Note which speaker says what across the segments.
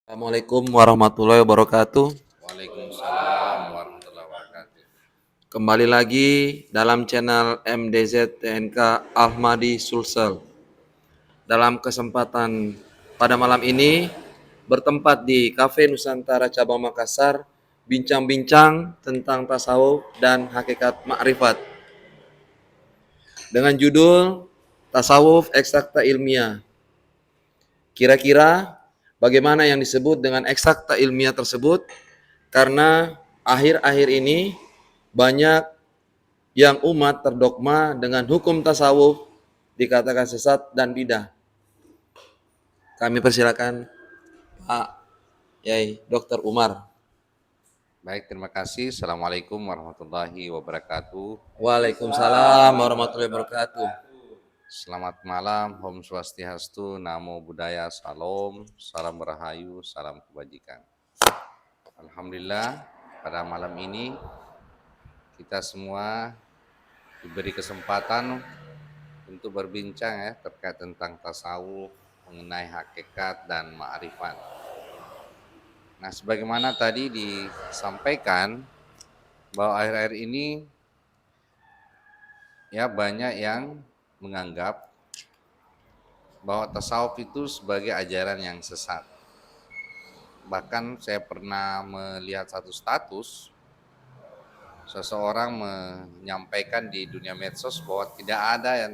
Speaker 1: Assalamualaikum warahmatullahi wabarakatuh.
Speaker 2: Waalaikumsalam warahmatullahi wabarakatuh.
Speaker 1: Kembali lagi dalam channel MDZ TNK Ahmadi Sulsel. Dalam kesempatan pada malam ini bertempat di Cafe Nusantara Cabang Makassar, bincang-bincang tentang tasawuf dan hakikat makrifat dengan judul Tasawuf Eksakta Ilmiah. Kira-kira bagaimana yang disebut dengan eksakta ilmiah tersebut? Karena akhir-akhir ini banyak yang umat terdogma dengan hukum tasawuf dikatakan sesat dan bidah. Kami persilakan Pak Yai Dr. Umar.
Speaker 2: Baik, terima kasih. Assalamualaikum warahmatullahi wabarakatuh.
Speaker 1: Waalaikumsalam warahmatullahi wabarakatuh.
Speaker 2: Selamat malam, Om Swastiastu, Namo Buddhaya, Salam, Salam Rahayu, Salam Kebajikan. Alhamdulillah, pada malam ini kita semua diberi kesempatan untuk berbincang terkait tentang tasawuf, mengenai hakikat dan ma'rifat. Nah, sebagaimana tadi disampaikan bahwa akhir-akhir ini banyak yang menganggap bahwa tasawuf itu sebagai ajaran yang sesat. Bahkan saya pernah melihat satu status seseorang menyampaikan di dunia medsos bahwa tidak ada yang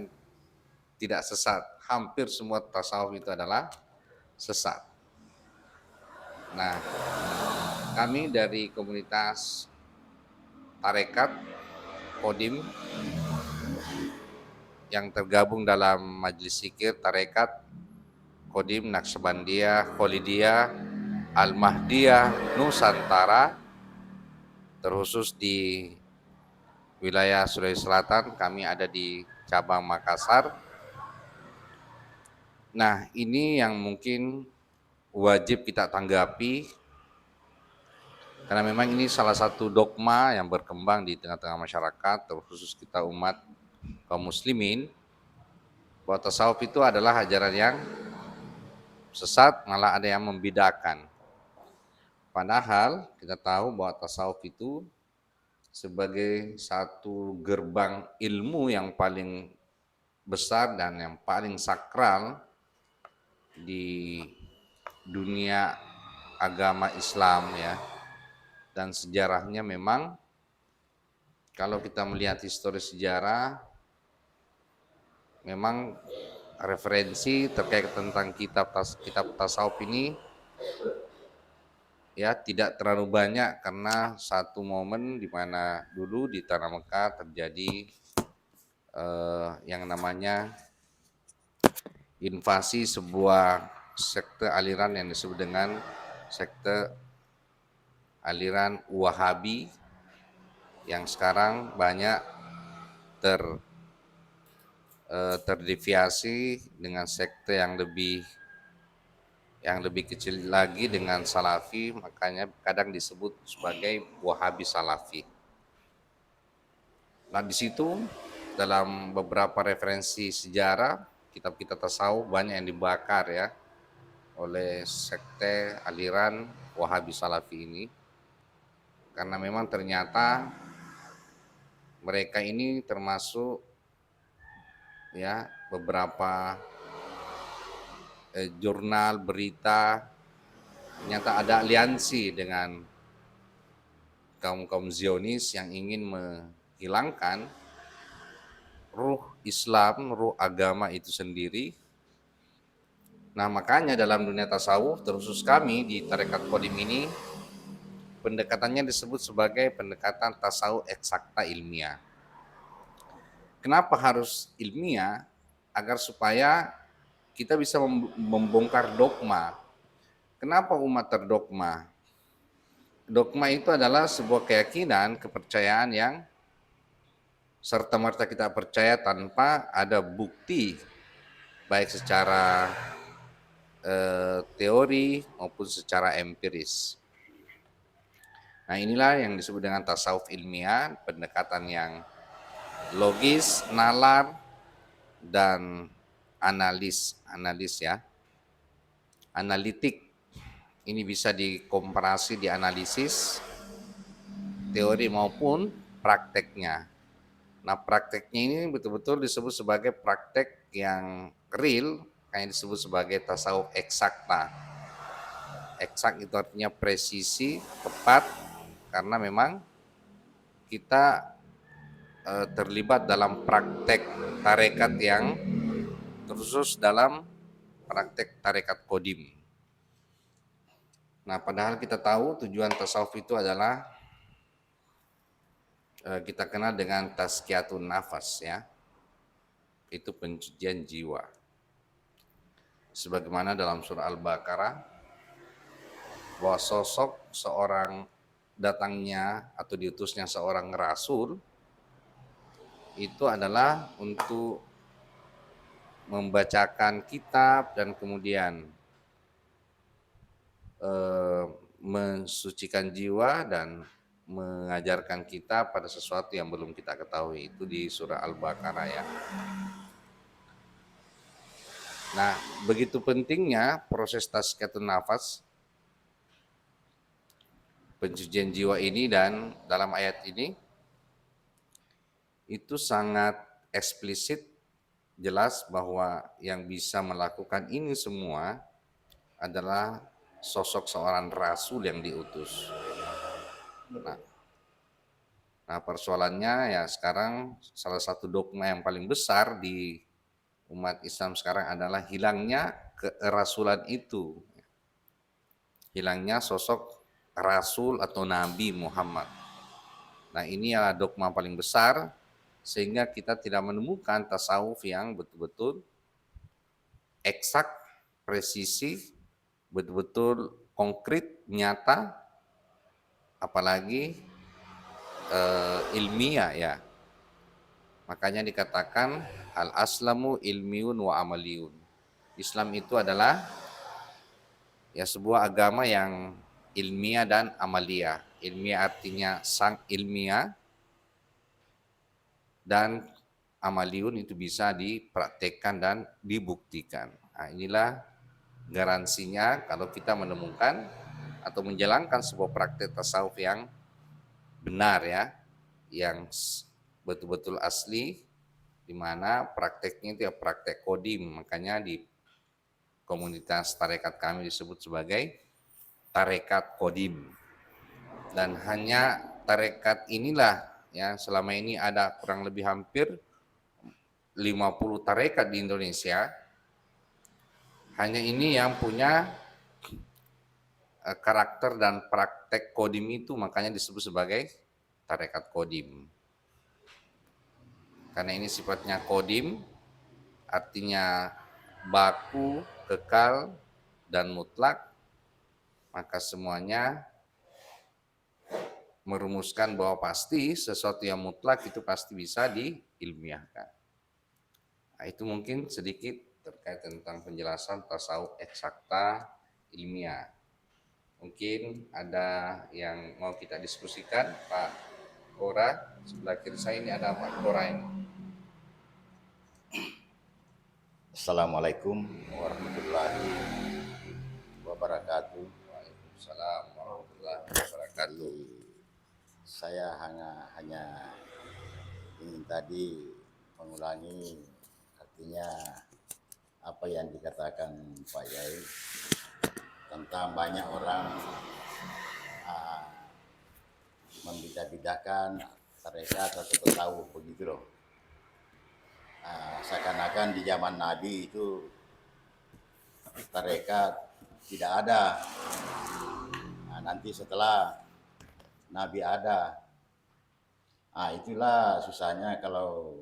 Speaker 2: tidak sesat. Hampir semua tasawuf itu adalah sesat. Nah, kami dari komunitas Tarekat Kodim yang tergabung dalam Majelis Zikir Tarekat Kodim Naqsabandiyah Kholidiyah Al-Mahdiyah Nusantara, terkhusus di wilayah Sulawesi Selatan. Kami ada di cabang Makassar. Nah, ini yang mungkin wajib kita tanggapi, karena memang ini salah satu dogma yang berkembang di tengah-tengah masyarakat, terkhusus kita umat kaum muslimin, bahwa tasawuf itu adalah ajaran yang sesat, malah ada yang membidakan. Padahal kita tahu bahwa tasawuf itu sebagai satu gerbang ilmu yang paling besar dan yang paling sakral di dunia agama Islam ya. Dan sejarahnya memang kalau kita melihat histori sejarah, memang referensi terkait tentang kitab tasawuf ini tidak terlalu banyak, karena satu momen di mana dulu di Tanah Mekah terjadi yang namanya invasi sebuah sekte aliran yang disebut dengan sekte aliran Wahabi, yang sekarang banyak terdeviasi dengan sekte yang lebih kecil lagi dengan Salafi, makanya kadang disebut sebagai Wahabi Salafi. Nah, di situ dalam beberapa referensi sejarah, kitab-kitab tasawuf banyak yang dibakar oleh sekte aliran Wahabi Salafi ini, karena memang ternyata mereka ini termasuk beberapa jurnal berita ternyata ada aliansi dengan kaum Zionis yang ingin menghilangkan ruh Islam, ruh agama itu sendiri. Nah, makanya dalam dunia tasawuf, terkhusus kami di Tarekat Kodim ini, pendekatannya disebut sebagai pendekatan tasawuf eksakta ilmiah. Kenapa harus ilmiah? Agar supaya kita bisa membongkar dogma. Kenapa umat terdogma? Dogma itu adalah sebuah keyakinan, kepercayaan yang serta-merta kita percaya tanpa ada bukti, baik secara teori maupun secara empiris. Nah, inilah yang disebut dengan tasawuf ilmiah, pendekatan yang logis, nalar, dan analitik ini bisa dikomparasi, dianalisis teori maupun prakteknya. Nah, prakteknya ini betul-betul disebut sebagai praktek yang real, kayak disebut sebagai tasawuf eksakta. Eksak itu artinya presisi, tepat, karena memang kita terlibat dalam praktek tarekat yang terkhusus dalam praktek tarekat kodim. Nah, padahal kita tahu tujuan tasawuf itu adalah kita kenal dengan tazkiyatun nafas, ya, itu pencucian jiwa. Sebagaimana dalam surah Al-Baqarah, bahwa sosok seorang datangnya atau diutusnya seorang rasul itu adalah untuk membacakan kitab dan kemudian mensucikan jiwa dan mengajarkan kita pada sesuatu yang belum kita ketahui. Itu di surah Al-Baqarah, ya. Nah, begitu pentingnya proses tazkiyatun nafas, pencucian jiwa ini, dan dalam ayat ini itu sangat eksplisit jelas bahwa yang bisa melakukan ini semua adalah sosok seorang rasul yang diutus. Nah, persoalannya ya sekarang salah satu dogma yang paling besar di umat Islam sekarang adalah hilangnya kerasulan itu. Hilangnya sosok rasul atau nabi Muhammad. Nah, ini adalah dogma paling besar sehingga kita tidak menemukan tasawuf yang betul-betul eksak, presisi, betul-betul konkret, nyata, apalagi ilmiah, ya. Makanya dikatakan al-aslamu ilmiun wa amaliyun. Islam itu adalah ya sebuah agama yang ilmiah dan amalia. Ilmiah artinya sang ilmiah, dan amaliun itu bisa dipraktekkan dan dibuktikan. Nah, inilah garansinya kalau kita menemukan atau menjalankan sebuah praktek tasawuf yang benar, ya, yang betul-betul asli, di mana prakteknya itu ya praktek kodim. Makanya di komunitas tarekat kami disebut sebagai tarekat kodim. Dan hanya tarekat inilah, ya, selama ini ada kurang lebih hampir 50 tarekat di Indonesia. Hanya ini yang punya karakter dan praktek kodim itu, makanya disebut sebagai tarekat kodim. Karena ini sifatnya kodim, artinya baku, kekal, dan mutlak, maka semuanya merumuskan bahwa pasti sesuatu yang mutlak itu pasti bisa diilmiahkan. Nah, itu mungkin sedikit terkait tentang penjelasan tasawuf eksakta ilmiah. Mungkin ada yang mau kita diskusikan, Pak Kora. Sebelah kiri saya ini ada Pak Kora ini.
Speaker 3: Assalamualaikum warahmatullahi wabarakatuh.
Speaker 2: Waalaikumsalam warahmatullahi wabarakatuh.
Speaker 3: Saya hanya ingin tadi mengulangi artinya apa yang dikatakan Pak Yai tentang banyak orang membedah-bedahkan tarekat atau tasawuf begitu loh. Seakan-akan di zaman Nabi itu tarekat tidak ada. Nanti setelah Nabi ada, itulah susahnya kalau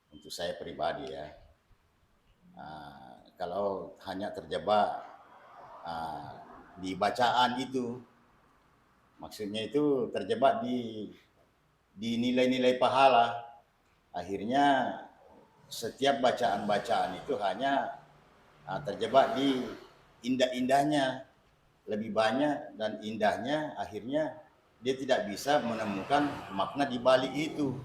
Speaker 3: untuk saya pribadi, ya. Kalau hanya terjebak di bacaan itu, maksudnya itu terjebak di nilai-nilai pahala, akhirnya setiap bacaan-bacaan itu hanya terjebak di indah-indahnya, lebih banyak dan indahnya, akhirnya dia tidak bisa menemukan makna di balik itu.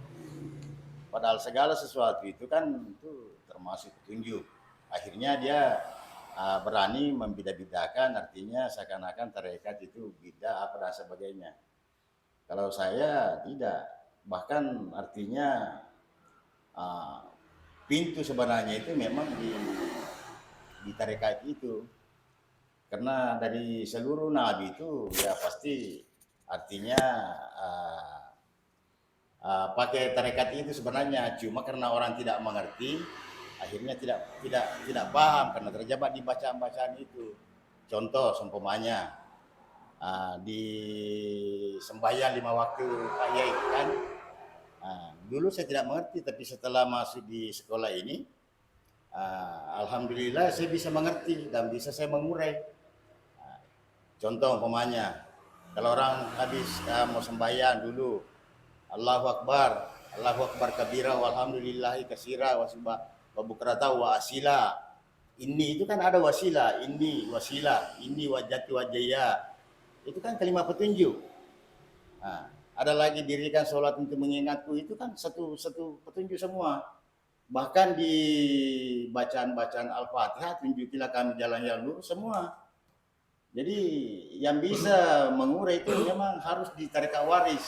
Speaker 3: Padahal segala sesuatu itu kan itu termasuk petunjuk. Akhirnya dia berani membeda-bedakan, artinya seakan-akan tarekat itu beda apa dan sebagainya. Kalau saya tidak, bahkan artinya uh, pintu sebenarnya itu memang di tarekat itu, karena dari seluruh nabi itu ya pasti artinya pakai tarekat itu sebenarnya, cuma karena orang tidak mengerti akhirnya tidak paham karena terjebak di bacaan-bacaan itu. Contoh seumpamanya di sembahyang 5 waktu Pak Yai kan, dulu saya tidak mengerti, tapi setelah masuk di sekolah ini alhamdulillah saya bisa mengerti dan bisa saya mengurai. Contoh umpamanya kalau orang habis mau sembahyang dulu Allahu Akbar kabira walhamdulillahi katsira wa bukrata wa asila. Ini itu kan ada wasilah, ini wasilah, ini wajati wajaya. Itu kan kalimat petunjuk. Nah, ada lagi dirikan sholat untuk mengingatku, itu kan satu petunjuk semua. Bahkan di bacaan-bacaan Al-Fatihah, tunjukilah kami jalan yang lurus semua. Jadi yang bisa mengurai itu memang harus di tarekat waris.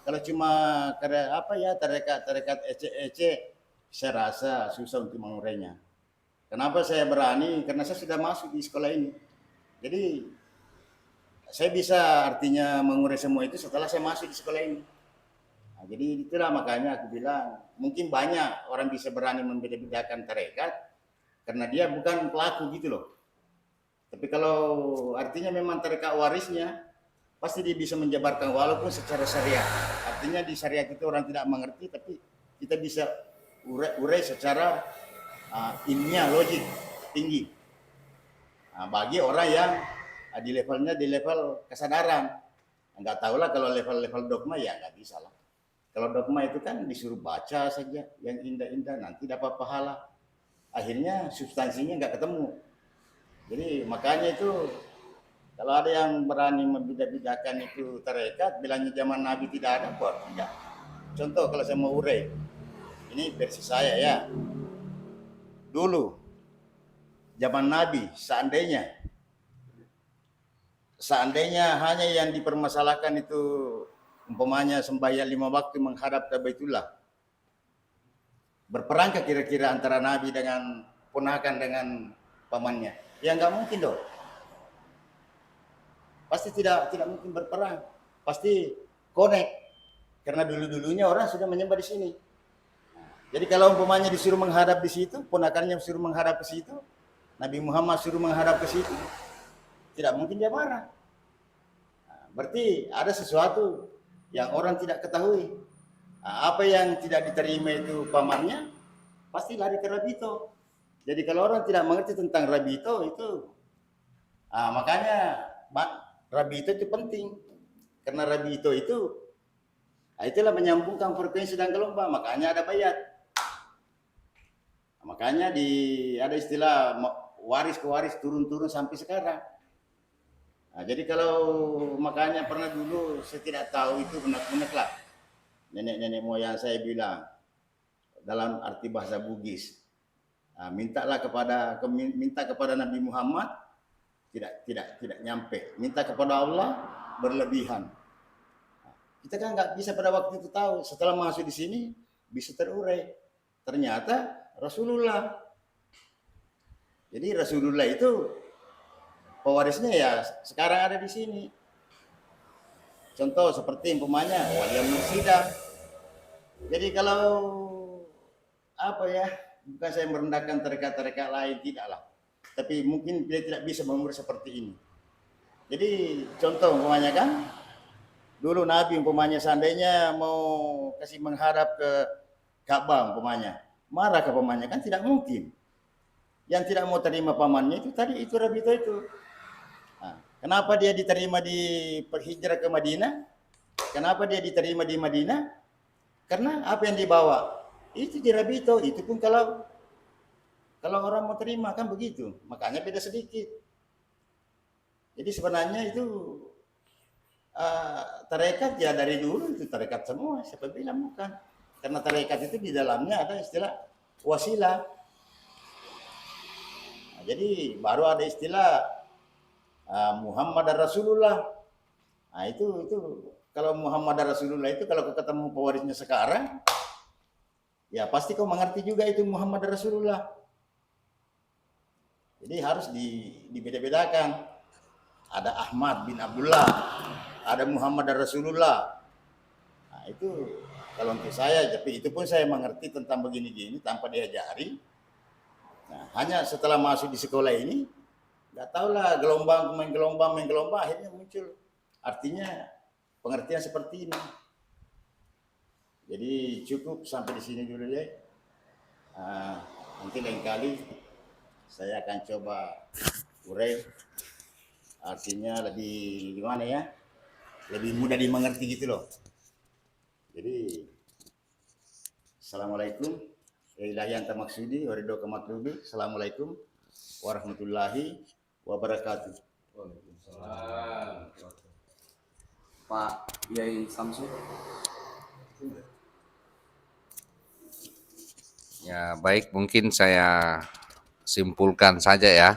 Speaker 3: Kalau cuma tarekat ece-ece, saya rasa susah untuk mengurainya. Kenapa saya berani? Karena saya sudah masuk di sekolah ini. Jadi saya bisa artinya mengurai semua itu setelah saya masuk di sekolah ini. Nah, jadi itulah makanya aku bilang mungkin banyak orang bisa berani membeda-bedakan tarekat karena dia bukan pelaku gitu loh. Tapi kalau artinya memang tarekat warisnya, pasti dia bisa menjabarkan walaupun secara syariat. Artinya di syariat itu orang tidak mengerti, tapi kita bisa urai secara ilmiah, logik tinggi. Bagi orang yang di level kesadaran. Nggak tahu lah kalau level dogma ya nggak bisa lah. Kalau dogma itu kan disuruh baca saja yang indah-indah, nanti dapat pahala. Akhirnya substansinya nggak ketemu. Jadi makanya itu kalau ada yang berani membeda-bedakan itu tarekat, bilangnya zaman Nabi tidak ada, kok tidak. Contoh kalau saya mau urai, ini versi saya ya. Dulu zaman Nabi seandainya hanya yang dipermasalahkan itu umpamanya sembahyang 5 waktu menghadap ke Baitullah, berperangkah kira-kira antara Nabi dengan ponakan dengan pamannya? Ya nggak mungkin dong. Pasti tidak mungkin berperang, pasti connect, karena dulu-dulunya orang sudah menyembah di sini. Jadi kalau umpamanya disuruh menghadap di situ, ponakannya suruh menghadap ke situ, Nabi Muhammad suruh menghadap ke situ, tidak mungkin dia marah. Berarti ada sesuatu yang orang tidak ketahui. Apa yang tidak diterima itu pamannya, pasti lari ke Rabito. Jadi kalau orang tidak mengerti tentang Rabito itu, makanya Rabito itu penting. Karena Rabito itu, itulah menyambungkan frekuensi dan gelombang, makanya ada bayat. Makanya ada istilah waris ke waris, turun-turun sampai sekarang. Jadi kalau makanya pernah dulu saya tidak tahu itu benar-benar lah. Nenek-nenek moyang saya bilang dalam arti bahasa Bugis, minta kepada Nabi Muhammad tidak nyampe, minta kepada Allah berlebihan. Kita kan nggak bisa pada waktu itu tahu. Setelah masuk di sini bisa terurai. Ternyata Rasulullah. Jadi Rasulullah itu pewarisnya ya sekarang ada di sini. Contoh seperti umpamanya wali mursyida. Jadi kalau bukan saya merendahkan tarekat-tarekat lain, tidaklah. Tapi mungkin dia tidak bisa mengurai seperti ini. Jadi contoh umpamanya kan, dulu Nabi umpamanya seandainya mau kasih menghadap ke Ka'bah umpamanya, marah ke pamannya kan tidak mungkin. Yang tidak mau terima pamannya itu tadi itu Rabito itu. Kenapa dia diterima di perhijrah ke Madinah? Kenapa dia diterima di Madinah? Karena apa yang dibawa itu di Rabito. Itu pun kalau orang mau terima kan begitu. Makanya beda sedikit. Jadi sebenarnya itu tarekat ya dari dulu itu tarekat semua. Siapa bilang bukan? Karena tarekat itu di dalamnya ada istilah wasilah. jadi baru ada istilah Muhammad Rasulullah. Nah itu kalau Muhammad Rasulullah itu kalau kau ketemu pewarisnya sekarang, ya pasti kau mengerti juga itu Muhammad Rasulullah. Jadi harus dibeda-bedakan. Ada Ahmad bin Abdullah, ada Muhammad Rasulullah. Nah itu kalau untuk saya, tapi itu pun saya mengerti tentang begini-gini tanpa diajari. Nah, hanya setelah masuk di sekolah ini, nggak tahulah main gelombang, akhirnya muncul. Artinya pengertian seperti ini. Jadi cukup sampai di sini dulu ya. Nanti lain kali saya akan coba urai. Artinya lebih gimana ya? Lebih mudah dimengerti gitu loh. Jadi Assalamualaikum ilahi anta maksudi warido kamatlubi. Assalamualaikum warahmatullahi wabarakatuh.
Speaker 4: Pak Yai Samsul.
Speaker 2: Ya, baik, mungkin saya simpulkan saja ya.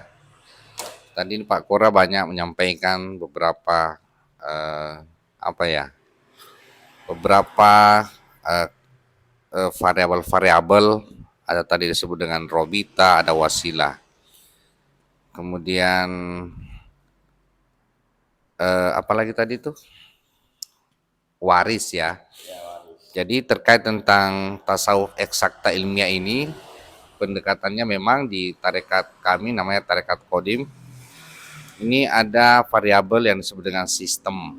Speaker 2: Tadi Pak Kora banyak menyampaikan beberapa beberapa variabel-variabel. Ada tadi disebut dengan robita, ada wasilah. Kemudian apalagi tadi tuh waris ya. Jadi terkait tentang tasawuf eksakta ilmiah ini, pendekatannya memang di tarekat kami namanya tarekat Qadim. Ini ada variabel yang disebut dengan sistem.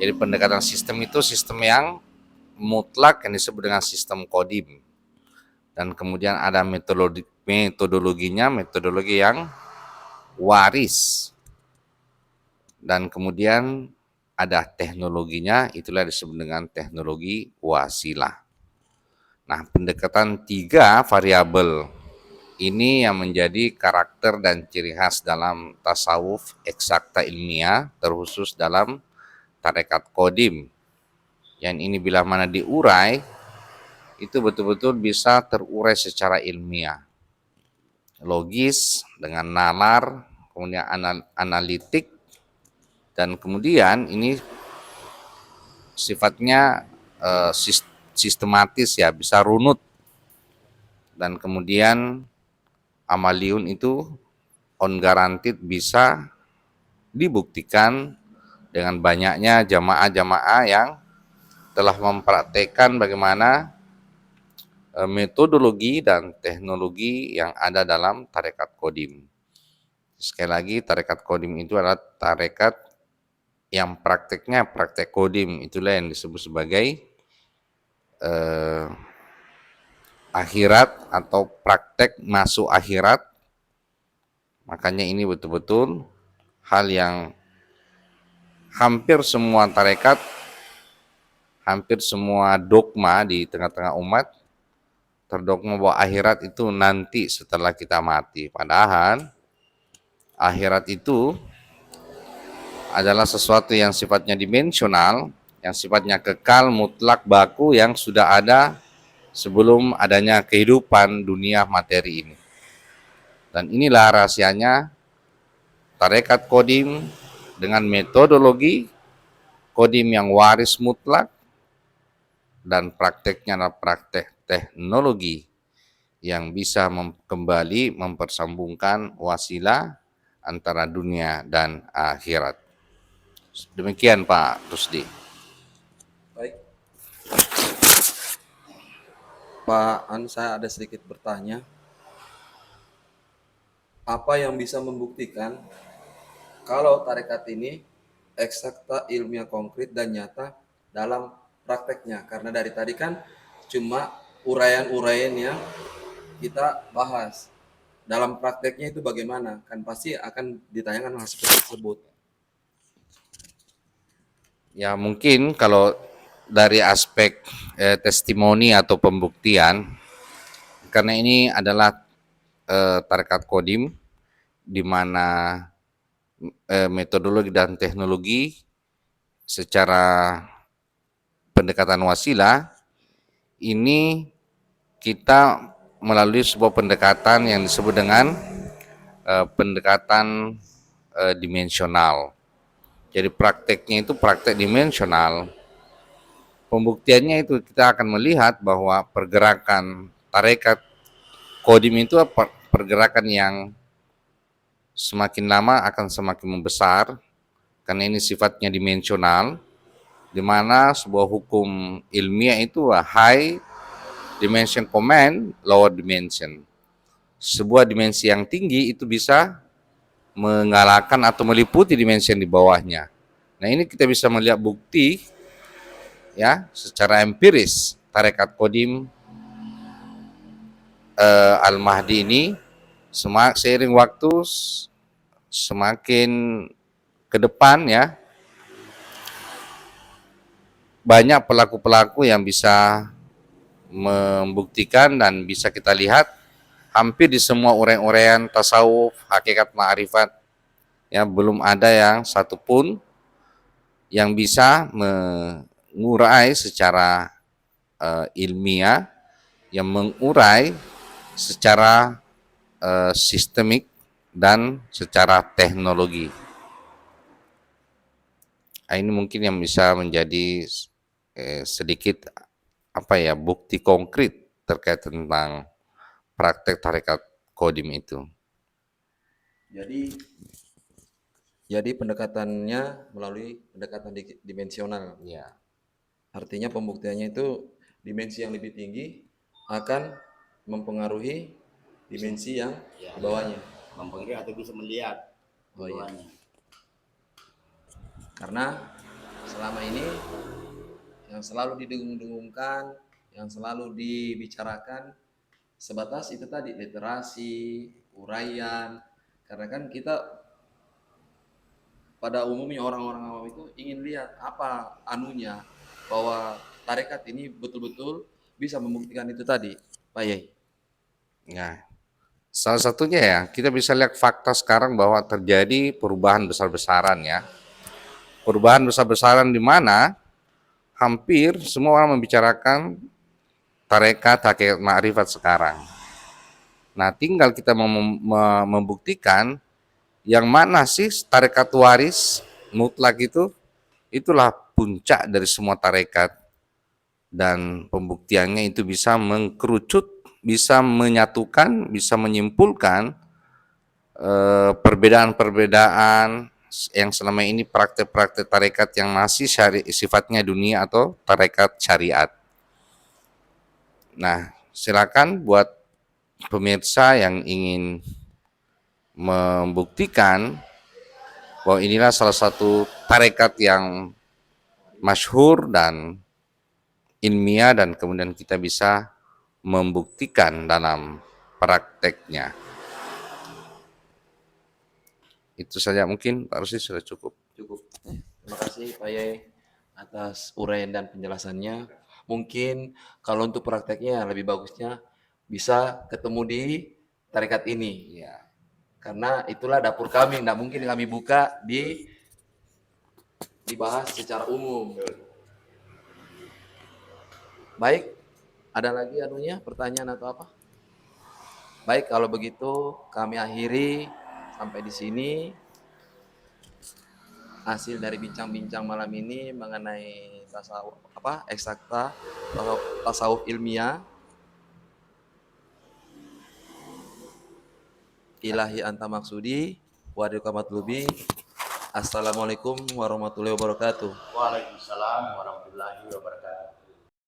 Speaker 2: Jadi pendekatan sistem itu sistem yang mutlak yang disebut dengan sistem Qadim. Dan kemudian ada metodologinya, metodologi yang waris. Dan kemudian ada teknologinya, itulah disebut dengan teknologi wasilah. Nah, pendekatan 3 variabel ini yang menjadi karakter dan ciri khas dalam tasawuf eksakta ilmiah, terkhusus dalam tarekat Qadim. Yang ini bila mana diurai, itu betul-betul bisa terurai secara ilmiah. Logis, dengan nalar, kemudian analitik, dan kemudian ini sifatnya sistematis ya, bisa runut. Dan kemudian amaliyun itu on guaranteed bisa dibuktikan dengan banyaknya jamaah-jamaah yang telah mempraktekkan bagaimana metodologi dan teknologi yang ada dalam tarekat Qadim. Sekali lagi, tarekat Qadim itu adalah tarekat yang prakteknya praktek Qadim, itulah yang disebut sebagai akhirat atau praktek masuk akhirat. Makanya ini betul-betul hal yang hampir semua tarekat, hampir semua dogma di tengah-tengah umat terdogma bahwa akhirat itu nanti setelah kita mati. Padahal akhirat itu adalah sesuatu yang sifatnya dimensional, yang sifatnya kekal, mutlak, baku, yang sudah ada sebelum adanya kehidupan dunia materi ini. Dan inilah rahasianya tarekat Qadim dengan metodologi Qadim yang waris mutlak, dan prakteknya adalah praktek teknologi yang bisa kembali mempersambungkan wasilah antara dunia dan akhirat. Demikian Pak Rusdi.
Speaker 1: Baik. Pak saya ada sedikit bertanya. Apa yang bisa membuktikan kalau tarekat ini eksakta, ilmiah, konkret, dan nyata dalam prakteknya? Karena dari tadi kan cuma uraian-uraian yang kita bahas. Dalam prakteknya itu bagaimana? Kan pasti akan ditanyakan hal seperti tersebut.
Speaker 2: Ya mungkin kalau dari aspek testimoni atau pembuktian, karena ini adalah tarekat Qadim, di mana metodologi dan teknologi secara pendekatan wasilah ini kita melalui sebuah pendekatan yang disebut dengan pendekatan dimensional. Jadi prakteknya itu praktek dimensional. Pembuktiannya itu kita akan melihat bahwa pergerakan tarekat Kodim itu pergerakan yang semakin lama akan semakin membesar karena ini sifatnya dimensional, di mana sebuah hukum ilmiah itu high dimension command, lower dimension. Sebuah dimensi yang tinggi itu bisa mengalahkan atau meliputi dimensi yang di bawahnya. Nah, ini kita bisa melihat bukti ya secara empiris tarekat Kodim Al-Mahdi ini seiring waktu semakin ke depan ya, banyak pelaku-pelaku yang bisa membuktikan dan bisa kita lihat hampir di semua uraian-uraian tasawuf, hakikat ma'rifat ya, belum ada yang satupun yang bisa mengurai secara ilmiah, yang mengurai secara sistemik dan secara teknologi. Ini mungkin yang bisa menjadi sedikit bukti konkret terkait tentang praktek tarekat Kodim itu.
Speaker 1: Jadi pendekatannya melalui pendekatan dimensional.
Speaker 2: Ya.
Speaker 1: Artinya pembuktiannya itu dimensi yang lebih tinggi akan mempengaruhi dimensi yang di bawahnya.
Speaker 3: Mempengaruhi atau bisa melihat
Speaker 1: Oh, iya.
Speaker 3: bawahnya.
Speaker 1: Karena selama ini yang selalu didengung-dengungkan, yang selalu dibicarakan sebatas itu tadi, literasi, uraian. Karena kan kita pada umumnya orang-orang awam itu ingin lihat apa anunya, bahwa tarekat ini betul-betul bisa membuktikan itu tadi, Pak Yai.
Speaker 2: Nah, salah satunya ya, kita bisa lihat fakta sekarang bahwa terjadi perubahan besar-besaran ya. Perubahan besar-besaran di mana hampir semua orang membicarakan tarekat hakikat ma'rifat sekarang. Nah, tinggal kita membuktikan yang mana sih tarekat waris mutlak itu, itulah puncak dari semua tarekat. Dan pembuktiannya itu bisa mengkerucut, bisa menyatukan, bisa menyimpulkan perbedaan-perbedaan yang selama ini praktek-praktek tarekat yang masih sifatnya dunia atau tarekat syariat. Nah, silakan buat pemirsa yang ingin membuktikan bahwa inilah salah satu tarekat yang masyhur dan ilmiah dan kemudian kita bisa membuktikan dalam prakteknya. Itu saja mungkin Pak Rusdi sudah cukup.
Speaker 1: Cukup. Terima kasih Pak Yai atas uraian dan penjelasannya. Mungkin kalau untuk prakteknya lebih bagusnya bisa ketemu di tarekat ini.
Speaker 2: Ya.
Speaker 1: Karena itulah dapur kami, nggak mungkin kami buka dibahas secara umum. Baik, ada lagi pertanyaan atau apa? Baik, kalau begitu kami akhiri sampai di sini hasil dari bincang-bincang malam ini mengenai tasawuf eksakta tasawuf ilmiah. Ilahi anta maksudi wa matlubi. Assalamualaikum warahmatullahi wabarakatuh.
Speaker 3: Waalaikumsalam warahmatullahi wabarakatuh.